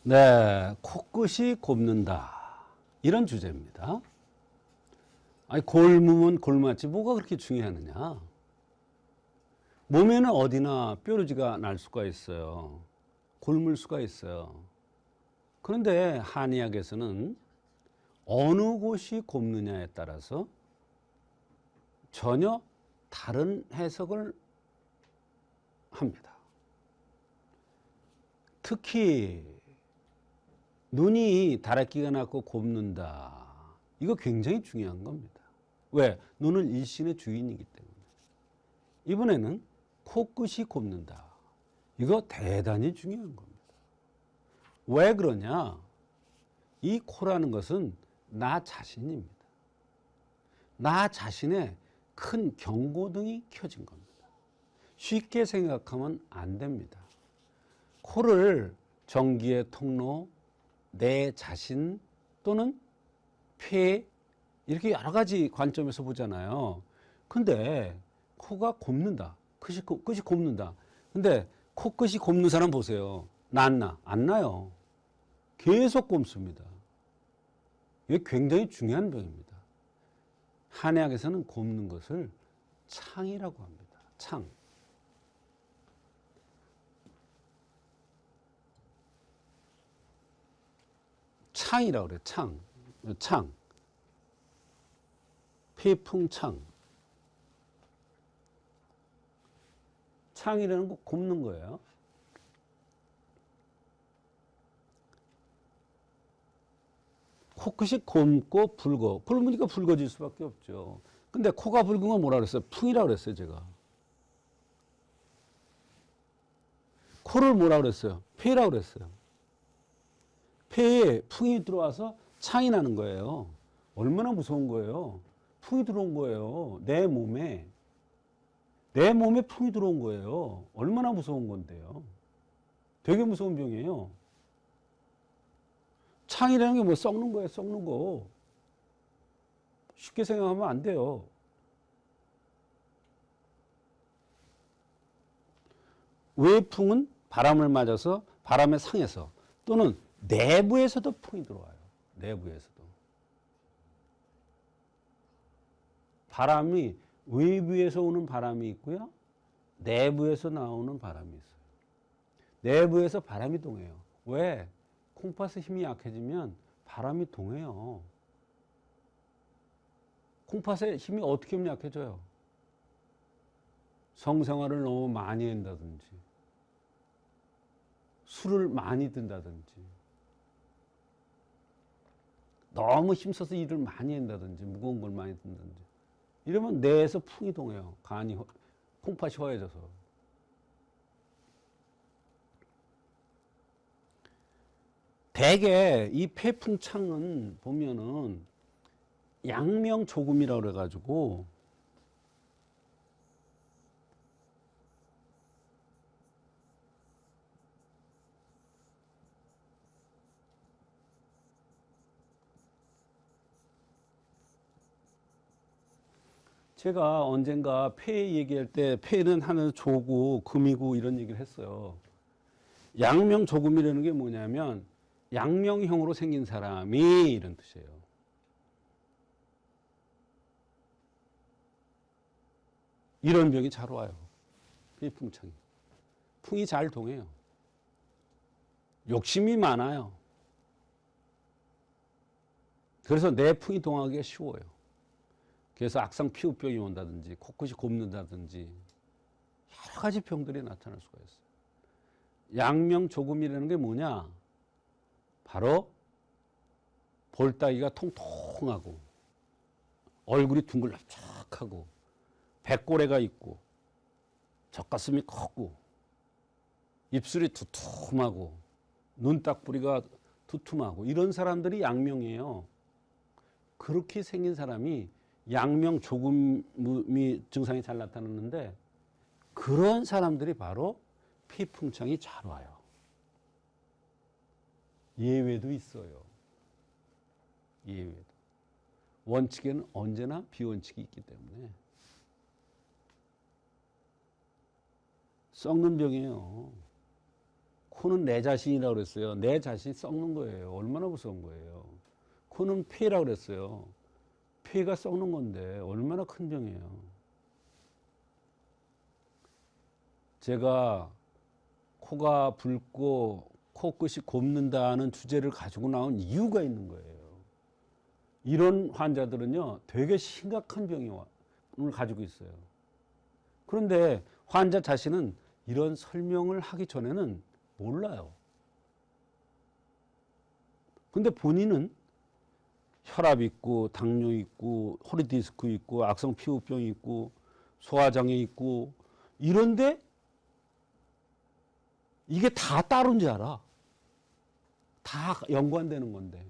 네, 코끝이 곱는다. 이런 주제입니다. 아니, 골무면 골맞지 뭐가 그렇게 중요하느냐. 몸에는 어디나 뾰루지가 날 수가 있어요. 골물 수가 있어요. 그런데 한의학에서는 어느 곳이 곱느냐에 따라서 전혀 다른 해석을 합니다. 특히 눈이 다래끼가 났고 곱는다. 이거 굉장히 중요한 겁니다. 왜? 눈은 일신의 주인이기 때문에. 이번에는 코끝이 곱는다. 이거 대단히 중요한 겁니다. 왜 그러냐? 이 코라는 것은 나 자신입니다. 나 자신의 큰 경고등이 켜진 겁니다. 쉽게 생각하면 안 됩니다. 코를 전기의 통로, 내 자신 또는 폐 이렇게 여러 가지 관점에서 보잖아요. 근데 코가 곱는다. 끝이 곱는다. 근데 코끝이 곱는 사람 보세요. 낫나? 안 나요. 계속 곱습니다. 이게 굉장히 중요한 병입니다. 한의학에서는 곱는 것을 창이라고 합니다. 창. 창이라고 그래요. 창. 창. 폐풍창. 창이라는 거 곱는 거예요. 코끝이 곱고 붉어. 굵으니까 붉어질 수밖에 없죠. 근데 코가 붉은 건 뭐라 그랬어요? 풍이라고 그랬어요, 제가. 코를 뭐라 그랬어요? 폐라고 그랬어요. 폐에 풍이 들어와서 창이 나는 거예요. 얼마나 무서운 거예요? 풍이 들어온 거예요. 내 몸에 풍이 들어온 거예요. 얼마나 무서운 건데요. 되게 무서운 병이에요. 창이라는 게 뭐 썩는 거예요, 썩는 거. 쉽게 생각하면 안 돼요. 외풍은 바람을 맞아서 바람에 상해서 또는 내부에서도 풍이 들어와요. 내부에서도. 바람이 외부에서 오는 바람이 있고요. 내부에서 나오는 바람이 있어요. 내부에서 바람이 동해요. 왜? 콩팥의 힘이 약해지면 바람이 동해요. 콩팥의 힘이 어떻게 하면 약해져요? 성생활을 너무 많이 한다든지 술을 많이 든다든지 너무 힘써서 일을 많이 한다든지 무거운 걸 많이 든다든지 이러면 뇌에서 풍이 동해요. 간이 콩팥이 허해져서. 대개 이 폐풍창은 보면은 양명조금이라고 그래가지고 제가 언젠가 폐 얘기할 때 폐는 하는 조고 금이고 이런 얘기를 했어요. 양명조금이라는 게 뭐냐면 양명형으로 생긴 사람이 이런 뜻이에요. 이런 병이 잘 와요. 폐풍창이. 풍이 잘 동해요. 욕심이 많아요. 그래서 내 풍이 동하기가 쉬워요. 그래서 악성 피부병이 온다든지 코끝이 곱는다든지 여러 가지 병들이 나타날 수가 있어요. 양명조금이라는 게 뭐냐? 바로 볼따기가 통통하고 얼굴이 둥글락착하고 백골애가 있고 젖가슴이 크고 입술이 두툼하고 눈딱부리가 두툼하고 이런 사람들이 양명이에요. 그렇게 생긴 사람이 양명조금이 증상이 잘 나타나는데 그런 사람들이 바로 폐풍창이 잘 와요. 예외도 있어요. 예외도. 원칙에는 언제나 비원칙이 있기 때문에. 썩는 병이에요. 코는 내 자신이라고 그랬어요. 내 자신이 썩는 거예요. 얼마나 무서운 거예요. 코는 폐라고 그랬어요. 폐가 썩는 건데 얼마나 큰 병이에요. 제가 코가 붉고 코끝이 곱는다는 주제를 가지고 나온 이유가 있는 거예요. 이런 환자들은요, 되게 심각한 병을 가지고 있어요. 그런데 환자 자신은 이런 설명을 하기 전에는 몰라요. 근데 본인은 혈압 있고, 당뇨 있고, 허리 디스크 있고, 악성 피부병 있고, 소화장애 있고, 이런데 이게 다 따른 줄 알아. 다 연관되는 건데.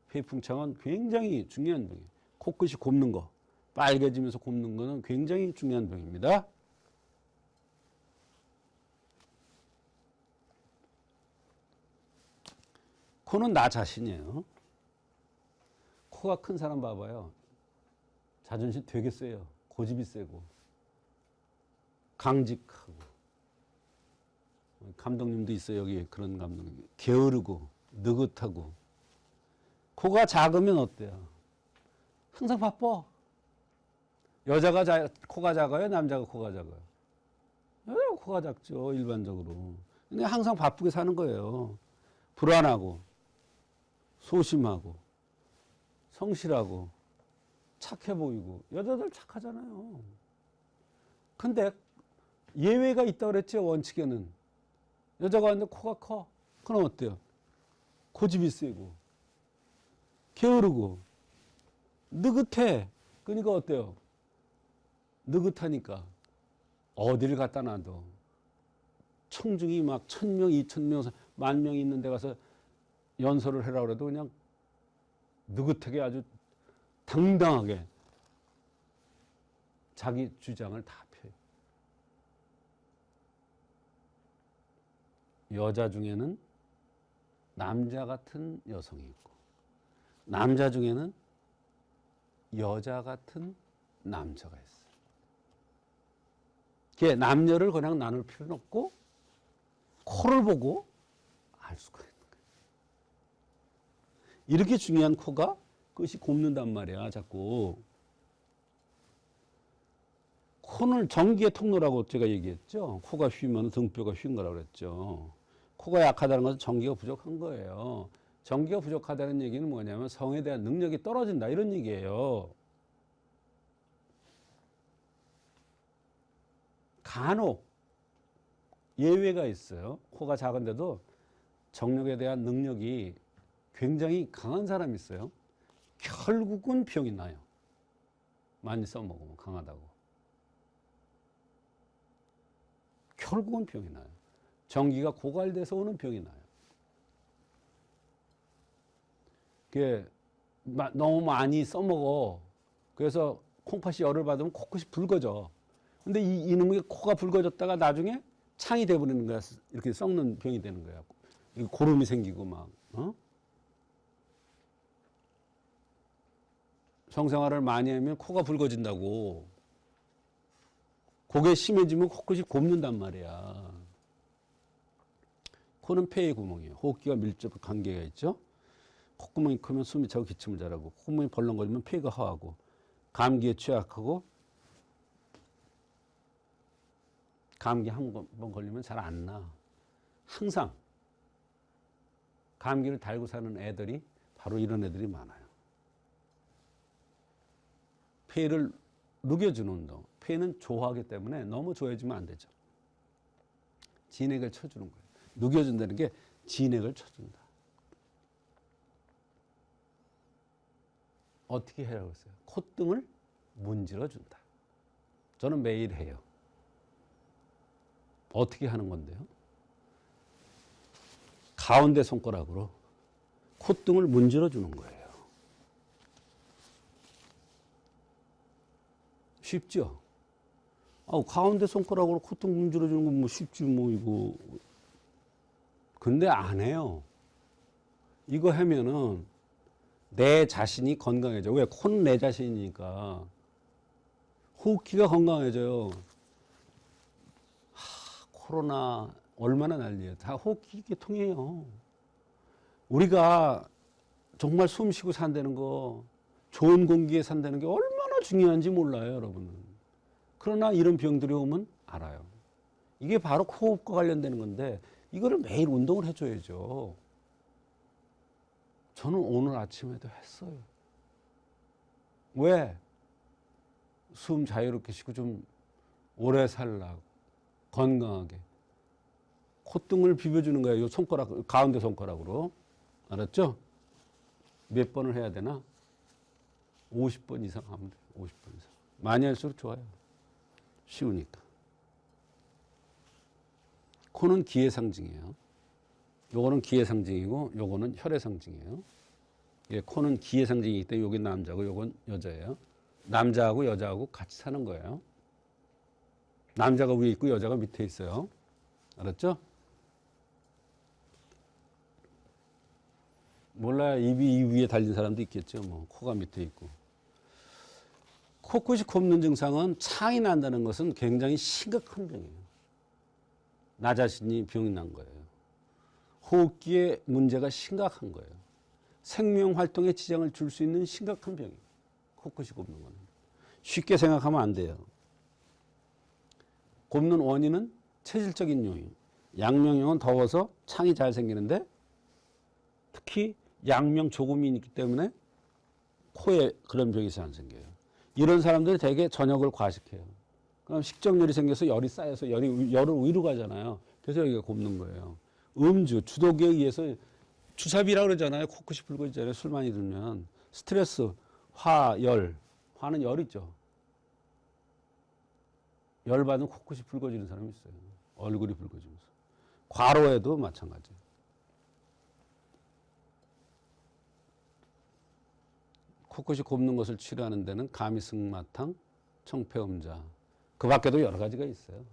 폐풍창은 굉장히 중요한 병이에요. 코끝이 곱는 거, 빨개지면서 곱는 거는 굉장히 중요한 병입니다. 코는 나 자신이에요. 코가 큰 사람 봐봐요. 자존심 되게 세요. 고집이 세고. 강직하고. 감독님도 있어요. 여기 그런 감독님. 게으르고 느긋하고. 코가 작으면 어때요? 항상 바빠. 여자가 코가 작아요? 남자가 코가 작아요? 여자가 코가 작죠. 일반적으로. 근데 항상 바쁘게 사는 거예요. 불안하고 소심하고 성실하고 착해 보이고. 여자들 착하잖아요. 근데 예외가 있다고 그랬죠. 원칙에는. 여자가 왔는데 코가 커. 그럼 어때요? 고집이 세고 게으르고 느긋해. 그러니까 어때요? 느긋하니까 어디를 갖다 놔도 청중이 막 1000명, 2000명, 10,000명 있는 데 가서 연설을 해라 그래도 그냥 느긋하게 아주 당당하게 자기 주장을 다 펴요. 여자 중에는 남자 같은 여성이 있고 남자 중에는 여자 같은 남자가 있어요. 그게 남녀를 그냥 나눌 필요는 없고 코를 보고 알 수가 있는 거예요. 이렇게 중요한 코가 끝이 곱는단 말이야. 자꾸. 코는 전기의 통로라고 제가 얘기했죠. 코가 휘면 등뼈가 휜 거라고 그랬죠. 코가 약하다는 것은 전기가 부족한 거예요. 전기가 부족하다는 얘기는 뭐냐면 성에 대한 능력이 떨어진다 이런 얘기예요. 간혹 예외가 있어요. 코가 작은데도 정력에 대한 능력이 굉장히 강한 사람이 있어요. 결국은 병이 나요. 많이 써먹으면 강하다고. 결국은 병이 나요. 전기가 고갈돼서 오는 병이 나요. 그게 너무 많이 써먹어. 그래서 콩팥이 열을 받으면 코끝이 붉어져. 근데 이놈의 코가 붉어졌다가 나중에 창이 돼버리는 거야. 이렇게 썩는 병이 되는 거야. 고름이 생기고 막. 성생활을 많이 하면 코가 붉어진다고. 그게 심해지면 코끝이 곱는단 말이야. 코는 폐의 구멍이에요. 호흡기와 밀접 관계가 있죠. 콧구멍이 크면 숨이 차고 기침을 잘하고, 콧구멍이 벌렁거리면 폐가 허하고, 감기에 취약하고, 감기 한 번 걸리면 잘 안 나. 항상 감기를 달고 사는 애들이 바로 이런 애들이 많아요. 폐를 녹여주는 운동. 폐는 좋아하기 때문에 너무 좋아해주면 안 되죠. 진액을 쳐주는 거예요. 녹여준다는 게 진액을 쳐준다. 어떻게 해라고 했어요? 콧등을 문질러준다. 저는 매일 해요. 어떻게 하는 건데요? 가운데 손가락으로 콧등을 문질러주는 거예요. 쉽죠? 가운데 손가락으로 콧등 문질러주는 건 뭐 쉽지 뭐 이거. 근데 안 해요. 이거 하면은 내 자신이 건강해져. 왜? 코는 내 자신이니까. 호흡기가 건강해져요. 코로나 얼마나 난리예요. 다 호흡기 통해요. 우리가 정말 숨 쉬고 산다는 거, 좋은 공기에 산다는 게 얼마나 중요한지 몰라요, 여러분은. 그러나 이런 병들이 오면 알아요. 이게 바로 호흡과 관련되는 건데 이거를 매일 운동을 해줘야죠. 저는 오늘 아침에도 했어요. 왜? 숨 자유롭게 쉬고 좀 오래 살라고, 건강하게. 콧등을 비벼주는 거예요. 이 손가락, 가운데 손가락으로. 알았죠? 몇 번을 해야 되나? 50번 이상 하면 돼요. 50번 이상. 많이 할수록 좋아요. 쉬우니까. 코는 기의 상징이에요. 요거는 기의 상징이고 요거는 혈의 상징이에요. 예, 코는 기의 상징이기 때문에 요게 남자고 요건 여자예요. 남자하고 여자하고 같이 사는 거예요. 남자가 위에 있고 여자가 밑에 있어요. 알았죠? 몰라요. 입이 이 위에 달린 사람도 있겠죠. 뭐 코가 밑에 있고. 코끝이 곱는 증상은 창이 난다는 것은 굉장히 심각한 병이에요. 나 자신이 병이 난 거예요. 호흡기에 문제가 심각한 거예요. 생명 활동에 지장을 줄 수 있는 심각한 병이에요. 코끝이 곱는 거는. 쉽게 생각하면 안 돼요. 곱는 원인은 체질적인 요인. 양명형은 더워서 창이 잘 생기는데 특히 양명 조금이 있기 때문에 코에 그런 병이 잘 안 생겨요. 이런 사람들이 대개 저녁을 과식해요. 그럼 식정열이 생겨서 열이 쌓여서 열을 위로 가잖아요. 그래서 여기가 곱는 거예요. 음주, 주독에 의해서 주사비라고 그러잖아요. 코끝이 붉어지잖아요. 술 많이 들면. 스트레스, 화, 열. 화는 열이죠. 열 받으면 코끝이 붉어지는 사람이 있어요. 얼굴이 붉어지면서. 과로에도 마찬가지예요. 코끝이 곱는 것을 치료하는 데는 가미승마탕, 청폐음자. 그 밖에도 여러 가지가 있어요.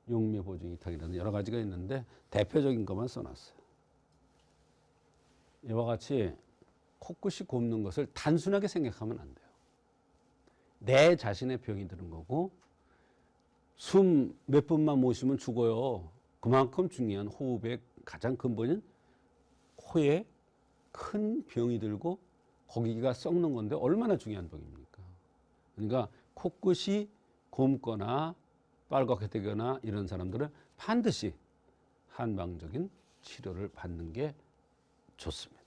용미보증이탁이라는 여러 가지가 있는데 대표적인 것만 써놨어요. 이와 같이 코끝이 곱는 것을 단순하게 생각하면 안 돼요. 내 자신의 병이 드는 거고 숨 몇 분만 못 쉬면 죽어요. 그만큼 중요한 호흡의 가장 근본은 코에 큰 병이 들고 거기가 썩는 건데 얼마나 중요한 병입니까? 그러니까 코끝이 굼거나 빨갛게 되거나 이런 사람들은 반드시 한방적인 치료를 받는 게 좋습니다.